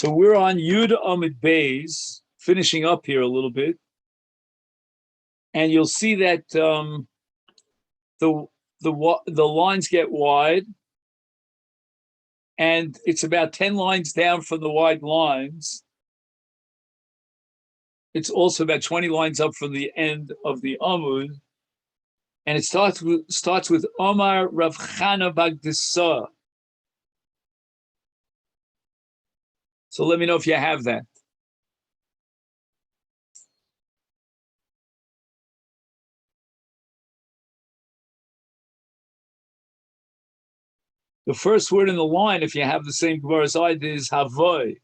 So we're on Yud Amid Bays, finishing up here a little bit. And you'll see that the lines get wide, and it's about 10 lines down from the wide lines. It's also about 20 lines up from the end of the Amud. And it starts with Omar Rav Chana Bagdisa. So let me know if you have that. The first word in the line, if you have the same Gemara as I did, is Havoy.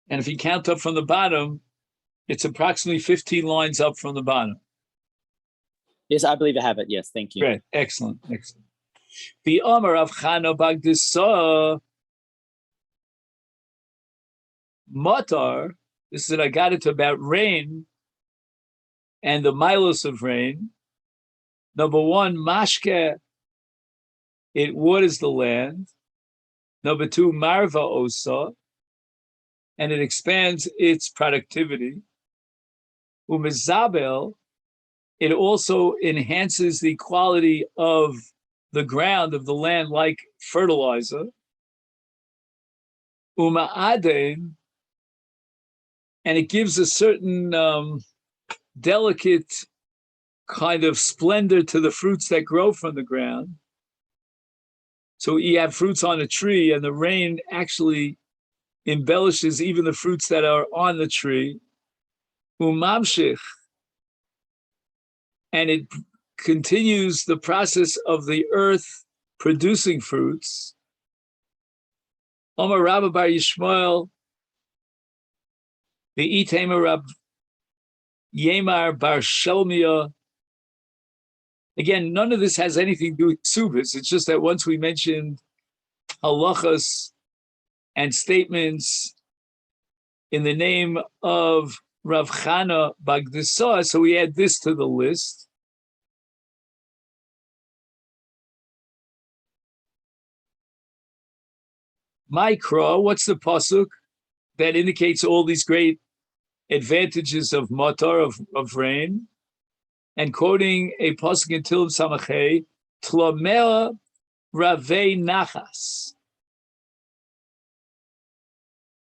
And if you count up from the bottom, it's approximately 15 lines up from the bottom. Yes, I believe I have it. Yes, thank you. Great, excellent. The Omar of Chana Bagdisa Matar, this is that I got it to about rain and the milos of rain. Number one, Mashke, it waters the land. Number two, Marva Osa, and it expands its productivity. Umizabel, it also enhances the quality of the ground, of the land, like fertilizer. Uma'aden, and it gives a certain delicate kind of splendor to the fruits that grow from the ground. So you have fruits on a tree, and the rain actually embellishes even the fruits that are on the tree. Umamshich, and it continues the process of the earth producing fruits. Omar Rabba Bar Yishmael, the Itema Rab Yemar Bar Shelmia. Again, none of this has anything to do with Subis. It's just that once we mentioned halachas and statements in the name of Rav Chana Bagdisa, so we add this to the list. Mikra, what's the pasuk that indicates all these great advantages of matar, of rain? And quoting a pasuk in Tilim Samachay, Tlomea Ravei Nachas.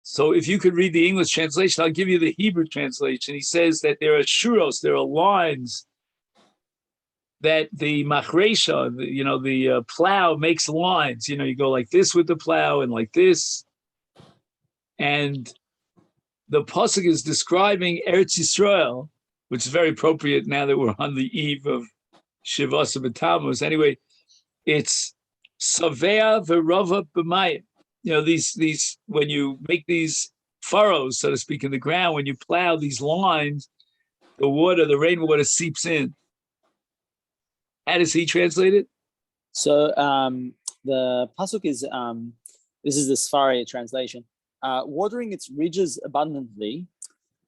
So if you could read the English translation, I'll give you the Hebrew translation. He says that there are shuros, there are lines that the machresha, the plow makes lines. You go like this with the plow and like this. And the pasuk is describing Eretz Yisrael, which is very appropriate now that we're on the eve of Shivasa B'Tammuz. Anyway, it's Savea V'Rova B'Mayim. These when you make these furrows, so to speak, in the ground, when you plow these lines, the rainwater seeps in. How does he translate it? So the pasuk is, this is the Sfari translation, watering its ridges abundantly,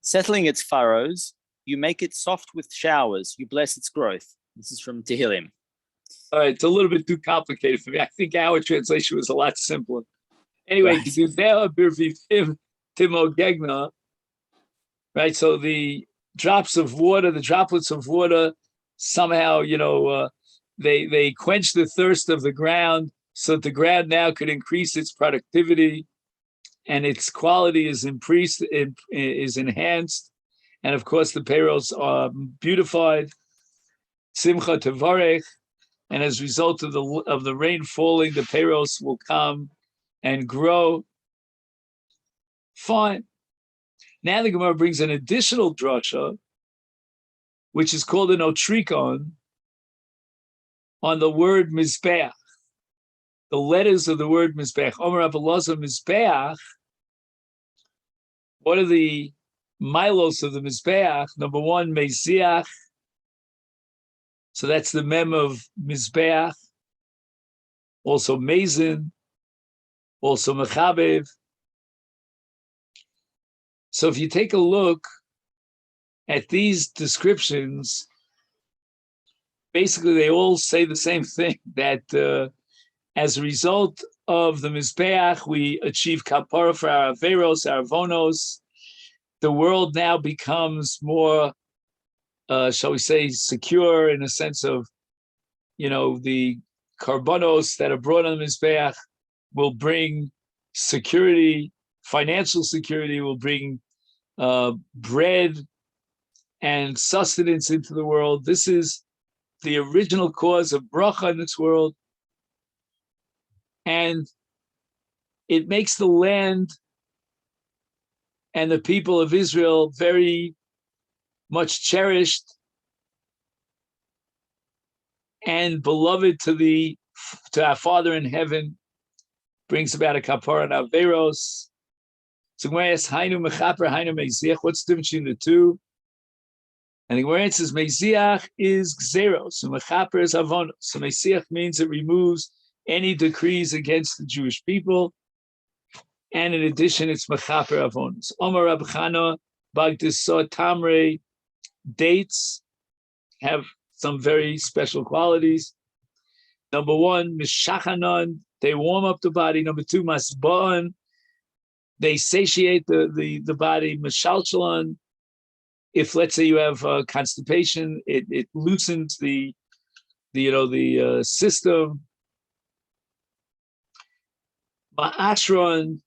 settling its furrows, you make it soft with showers, you bless its growth. This is from Tehillim. All right, it's a little bit too complicated for me. I think our translation was a lot simpler. Anyway, right. Right, so the droplets of water, somehow, they quench the thirst of the ground, so that the ground now could increase its productivity, and its quality is enhanced, and of course the payrolls are beautified. Simcha Tevarech, and as a result of the rain falling, the payrolls will come and grow. Fine. Now the Gemara brings an additional drasha, which is called an otrikon, on the word mizbeach, the letters of the word mizbeach. Omer Abelazar mizbeach. What are the milos of the mizbeach? Number one, meziach. So that's the mem of mizbeach. Also mezin. Also mechabev. So if you take a look at these descriptions, basically they all say the same thing, that as a result of the Mizbeach, we achieve kapara for our averos, our vonos. The world now becomes more, shall we say, secure in a sense of, the karbonos that are brought on the Mizbeach will bring security, financial security, will bring bread and sustenance into the world. This is the original cause of bracha in this world. And it makes the land and the people of Israel very much cherished and beloved to our Father in heaven, brings about a kapara and averos. So what's the difference between the two? And the Gemara says Mesiach is gzeros, and mechaper is avonos. So Mesiach means it removes any decrees against the Jewish people, and in addition, it's mechaper avonos. Omar Rab Chana Bagdisot Tamre, dates have some very special qualities. Number one, mishachanan, they warm up the body. Number two, masba'an, they satiate the body. Mishalchalan, if let's say you have constipation, it loosens the system. Ma'ashron,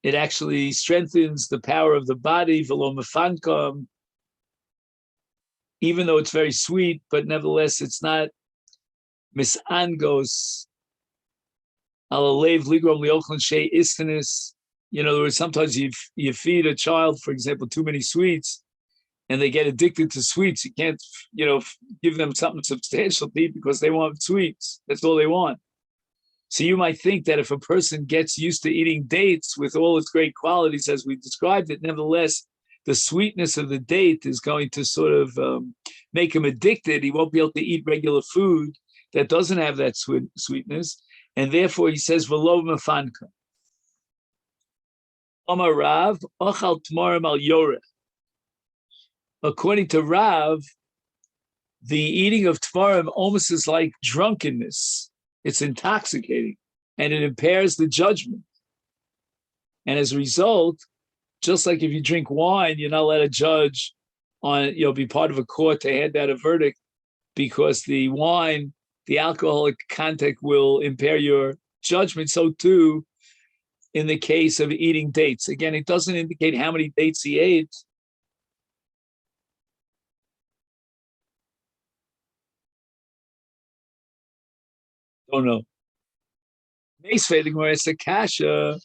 it actually strengthens the power of the body. V'lo mefankam, even though it's very sweet, but nevertheless it's not misangos. Alalev ligrom liochlin shei istanis. In other words, sometimes you feed a child, for example, too many sweets, and they get addicted to sweets. You can't, give them something substantial to eat because they want sweets. That's all they want. So you might think that if a person gets used to eating dates with all its great qualities, as we described it, nevertheless, the sweetness of the date is going to sort of make him addicted. He won't be able to eat regular food that doesn't have that sweetness. And therefore, he says, V'lo mefanka. Amar Rav, Ochal Tmarim al Yoreh. According to Rav, the eating of Tmarim almost is like drunkenness. It's intoxicating, and it impairs the judgment. And as a result, just like if you drink wine, you're not allowed to judge be part of a court to hand out a verdict, because the wine, the alcoholic content will impair your judgment. So too, in the case of eating dates. Again, it doesn't indicate how many dates he ate. Don't know. Where it's a kasha,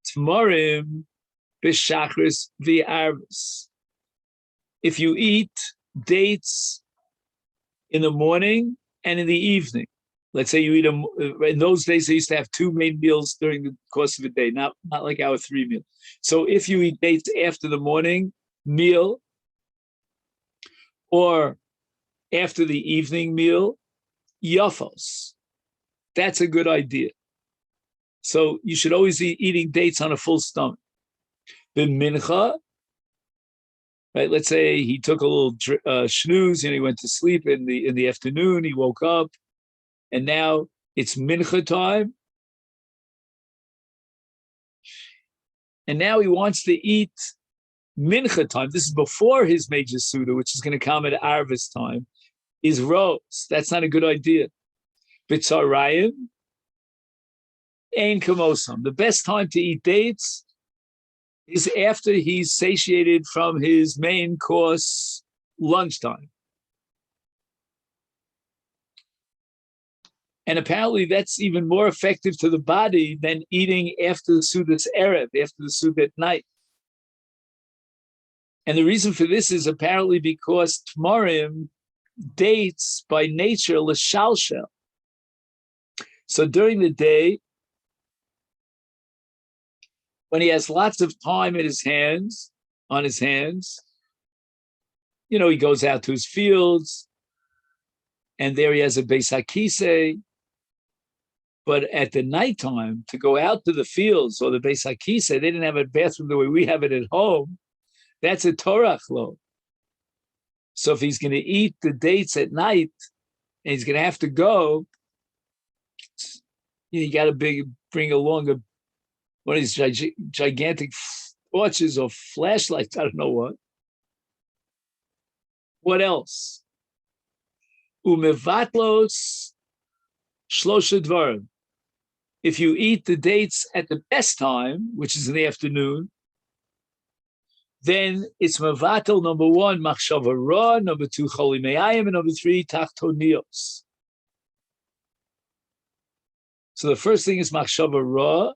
tmarim, b'shachris v'arvis. If you eat dates in the morning and in the evening, let's say you eat them, in those days they used to have 2 main meals during the course of a day, not like our 3 meals. So if you eat dates after the morning meal or after the evening meal, yafos, that's a good idea. So you should always be eating dates on a full stomach. The mincha, right? Let's say he took a little snooze and he went to sleep in the afternoon. He woke up, and now it's mincha time, and now he wants to eat mincha time. This is before his major suda, which is going to come at Arvis time. Is rose. That's not a good idea. B'tzarayim, ein kamosam. The best time to eat dates is after he's satiated from his main course lunchtime. And apparently that's even more effective to the body than eating after the Suda's Erev, after the Suda at night. And the reason for this is apparently because Tmarim, dates by nature, l'shalshel. So during the day, when he has lots of time on his hands, he goes out to his fields, and there he has a Beis HaKisei. But at the nighttime, to go out to the fields or the Beis HaKisei, they didn't have a bathroom the way we have it at home. That's a Torah chlo. So if he's going to eat the dates at night, and he's going to have to go, You got to bring along one of these gigantic torches or flashlights. I don't know what. What else? Umevatlos shlosha dvarim. If you eat the dates at the best time, which is in the afternoon, then it's mevatel, number one, machshava ra, number two, choli me'ayim, and number three, tachtonios. So the first thing is machshava ra,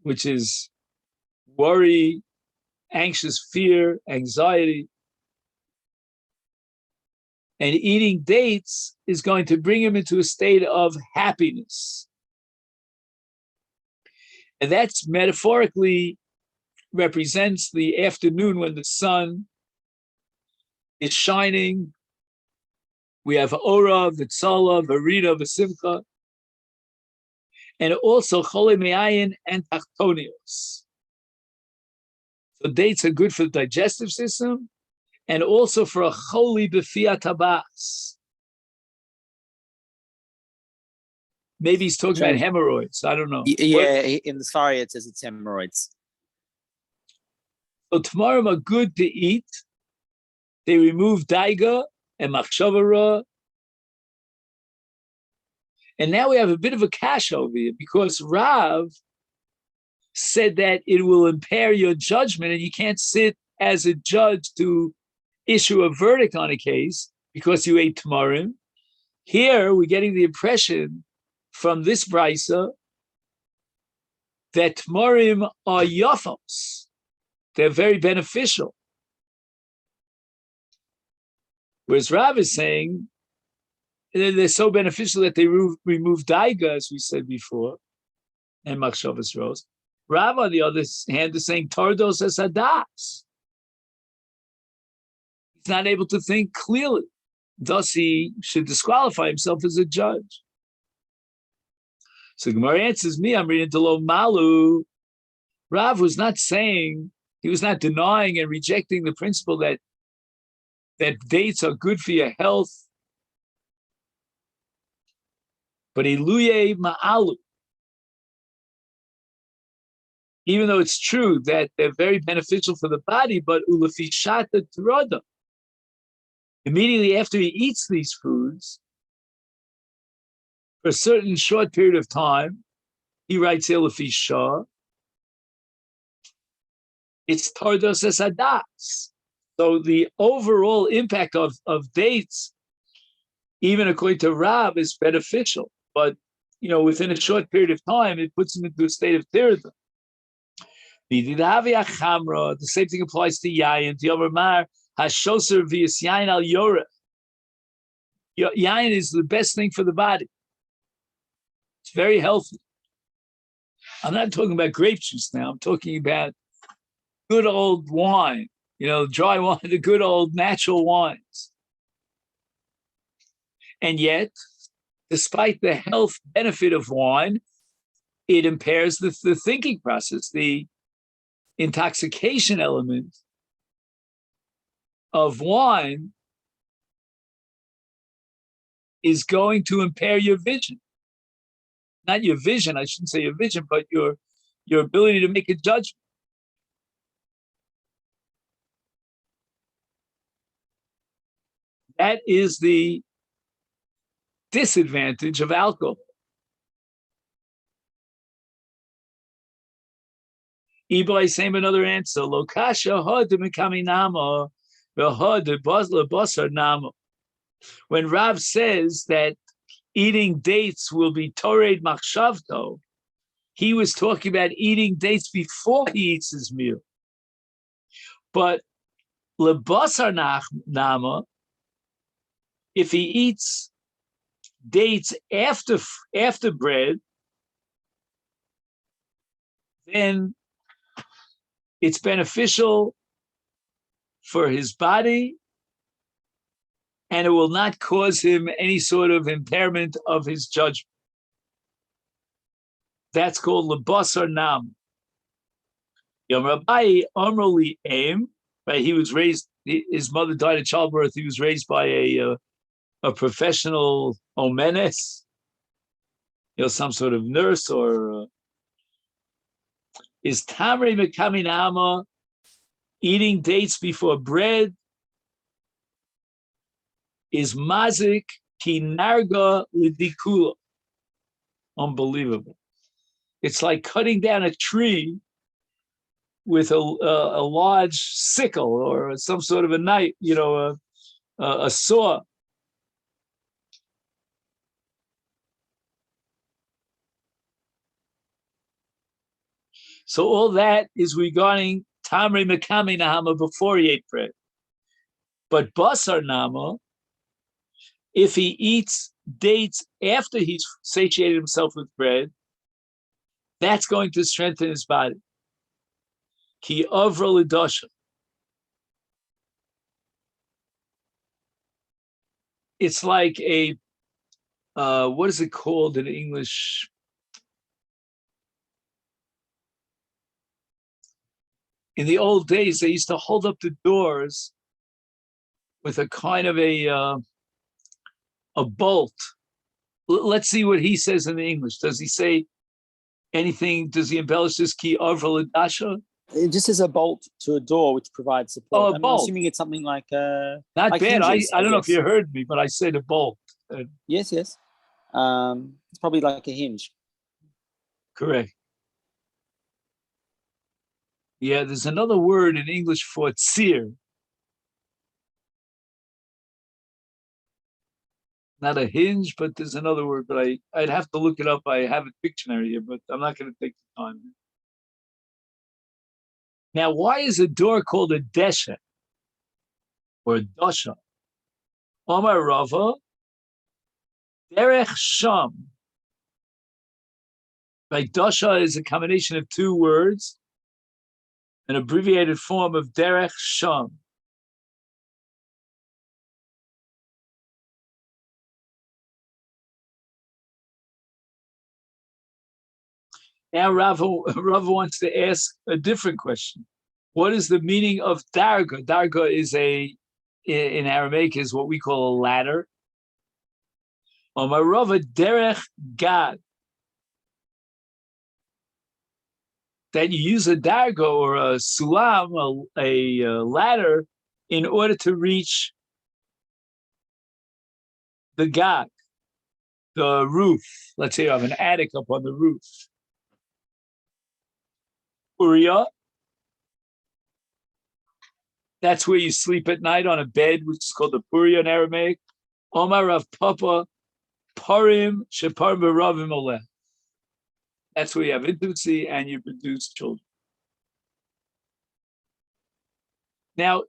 which is worry, anxious fear, anxiety. And eating dates is going to bring him into a state of happiness. And that's metaphorically represents the afternoon when the sun is shining. We have Ora, Vitzala, Varina, Vasimcha, and also Chole Me'ayin and Tachtonios. So dates are good for the digestive system and also for a Choli B'Fiat Habas. Maybe he's talking about hemorrhoids. I don't know. Yeah, in the Safari it says it's hemorrhoids. So tomorrow are good to eat. They remove daiga and machshava ra. And now we have a bit of a cash over here because Rav said that it will impair your judgment and you can't sit as a judge to issue a verdict on a case because you ate tamarim. Here we're getting the impression from this brisa that tamarim are yafos. They're very beneficial. Whereas Rav is saying they're so beneficial that they remove daiga, as we said before, and machshavas rose. Rav, on the other hand, is saying tardos es hadas. He's not able to think clearly. Thus, he should disqualify himself as a judge. So Gemara answers me, I'm reading to Lo Malu. Rav was not saying, he was not denying and rejecting the principle that dates are good for your health. But iluye ma'alu. Even though it's true that they're very beneficial for the body, but ulafishata trada. Immediately after he eats these foods, for a certain short period of time, he writes ilafisha, it's tardos es hadas. So the overall impact of dates, even according to Rav, is beneficial. But, within a short period of time, it puts him into a state of tirda. The same thing applies to yayin. Yayin is the best thing for the body. It's very healthy. I'm not talking about grape juice now. I'm talking about good old wine. Dry wine, the good old natural wines. And yet, despite the health benefit of wine, it impairs the thinking process. The intoxication element of wine is going to impair your vision. Not your vision, I shouldn't say your vision, but your ability to make a judgment. That is the disadvantage of alcohol. Ibai, same another answer. Lokasha hod mekaminama v'hod basar nama. When Rav says that eating dates will be tored machshavto, he was talking about eating dates before he eats his meal. But lebasar nama, if he eats dates after bread, then it's beneficial for his body and it will not cause him any sort of impairment of his judgment. That's called lebasar nam. Yom Rabbi Amroli Aim, right? He was raised, his mother died of childbirth. He was raised by a professional omenes. some sort of nurse, or is tamre mekaminama eating dates before bread is mazik ki narga lidikula. Unbelievable. It's like cutting down a tree with a large sickle or some sort of a knife, a saw. So all that is regarding Tamre Mekami Nahama before he ate bread. But Basar Nama, if he eats dates after he's satiated himself with bread, that's going to strengthen his body. Ki Avra Lidasha. It's like a, what is it called in English? In the old days, they used to hold up the doors with a kind of a bolt. Let's see what he says in the English. Does he say anything? Does he embellish this ki avra l'dasha? It just is a bolt to a door which provides support. Oh, a bolt. I'm assuming it's something like not like bad. hinges, I don't know if you heard me, but I said a bolt. Yes. It's probably like a hinge. Correct. Yeah, there's another word in English for tzir. Not a hinge, but there's another word, but I'd have to look it up. I have a dictionary here, but I'm not going to take the time. Now, why is a door called a desha or a dasha? Omar Rava, derech sham. Like dasha is a combination of two words, an abbreviated form of derech sham. Now Rava wants to ask a different question. What is the meaning of darga? Darga is in Aramaic is what we call a ladder. Omar Rava derech gad. That you use a darga or a sulam, a ladder, in order to reach the gag, the roof. Let's say you have an attic up on the roof. Uriya, that's where you sleep at night on a bed, which is called the Puriya in Aramaic. Omar Rav Papa, Parim Shepar Beravim Oleh. That's where you have intimacy and you produce children. Now,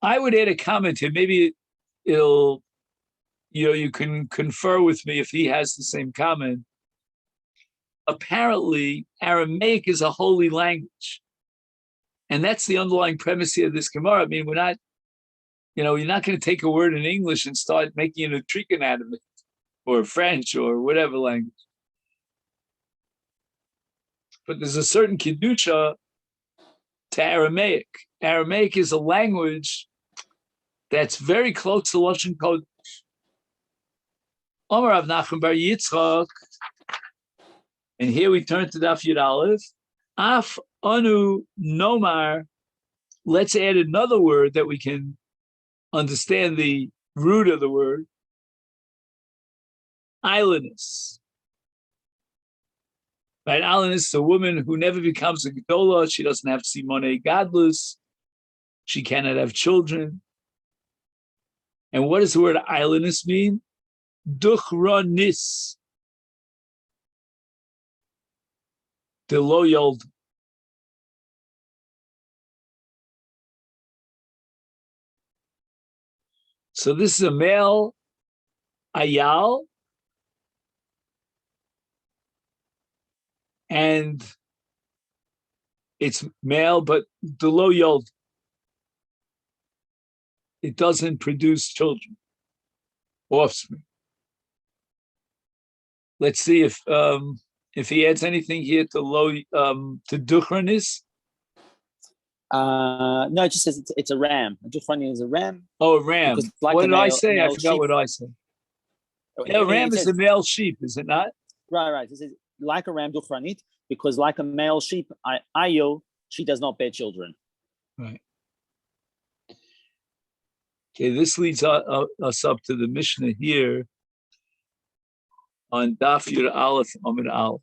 I would add a comment here. Maybe it'll, you can confer with me if he has the same comment. Apparently, Aramaic is a holy language. And that's the underlying premise here of this Gemara. I mean, we're not, you're not going to take a word in English and start making a trick out of it, or French, or whatever language. But there's a certain Kedusha to Aramaic. Aramaic is a language that's very close to Lashon Kodesh. Omar Rav Nachman Bar Yitzchak, and here we turn to Daf Yud Aleph. Af anu nomar. Let's add another word that we can understand the root of the word. Islandess. Right, Islandess is a woman who never becomes a gedola. She doesn't have simonei gadlus. She cannot have children. And what does the word islandess mean? Duchronis. The lo yold. So this is a male ayal, and it's male, but the lo yold. It doesn't produce children, offspring. Let's see if he adds anything here to to duchranis. No, it just says it's a ram. A duchrani is a ram. Oh, a ram. Like what did I say? I forgot sheep. what I said. Yeah, ram is a male sheep, is it not? Right. This is like a ram duchranit, because like a male sheep, ayo, she does not bear children. Right. Okay, this leads us up to the Mishnah here on Daf Yud Aleph Amud Aleph.